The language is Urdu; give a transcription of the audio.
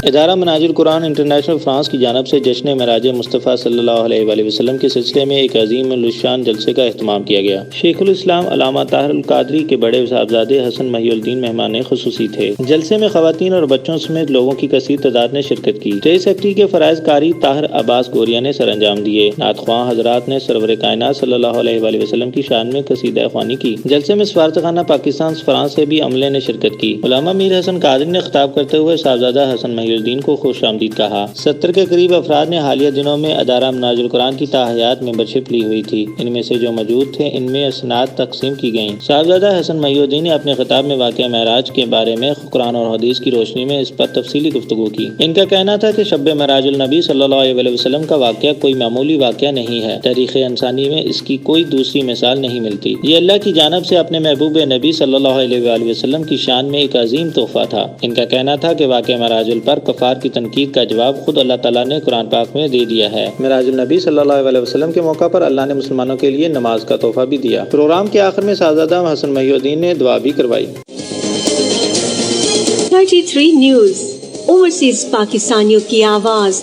ادارہ مناجل قرآن انٹرنیشنل فرانس کی جانب سے جشن معراج مصطفیٰ صلی اللہ علیہ وآلہ وسلم کے سلسلے میں ایک عظیم الشان جلسے کا اہتمام کیا گیا۔ شیخ الاسلام علامہ طاہر القادری کے بڑے صاحبزادے حسن محی الدین مہمان خصوصی تھے۔ جلسے میں خواتین اور بچوں سمیت لوگوں کی کثیر تعداد نے شرکت کی۔ اسٹیج سیکرٹری کے فرائض قاری طاہر عباس گوریا نے سر انجام دیے۔ نعت خواں حضرات نے سرور کائنات صلی اللہ علیہ وآلہ وسلم کی شان میں قصیدہ خوانی کی۔ جلسے میں سفارتخانہ پاکستان فرانس سے بھی عملے نے شرکت کی۔ علامہ میر حسن قادری نے خطاب کرتے ہوئے صاحبزادہ حسن محی الدین کو خوش آمدید کہا۔ 70 کے قریب افراد نے حالیہ دنوں میں ادارہ مناجل قرآن کی تاحیات ممبرشپ لی ہوئی تھی۔ ان میں سے جو موجود تھے ان میں اسناد تقسیم کی گئیں۔ صاحبزادہ حسن محی الدین نے اپنے خطاب میں واقعہ معراج کے بارے میں قرآن اور حدیث کی روشنی میں اس پر تفصیلی گفتگو کی۔ ان کا کہنا تھا کہ شب معراج النبی صلی اللہ علیہ وسلم کا واقعہ کوئی معمولی واقعہ نہیں ہے۔ تاریخ انسانی میں اس کی کوئی دوسری مثال نہیں ملتی۔ یہ اللہ کی جانب سے اپنے محبوب نبی صلی اللہ علیہ وسلم کی شان میں ایک عظیم تحفہ تھا۔ ان کا کہنا تھا کہ واقعہ معراج پر کفار کی تنقید کا جواب خود اللہ تعالیٰ نے قرآن پاک میں دے دیا ہے۔ معراج النبی صلی اللہ علیہ وسلم کے موقع پر اللہ نے مسلمانوں کے لیے نماز کا تحفہ بھی دیا۔ پروگرام کے آخر میں صاحبزادہ حسن محی الدین نے دعا بھی کروائی۔ 33 نیوز، اوورسیز پاکستانیوں کی آواز۔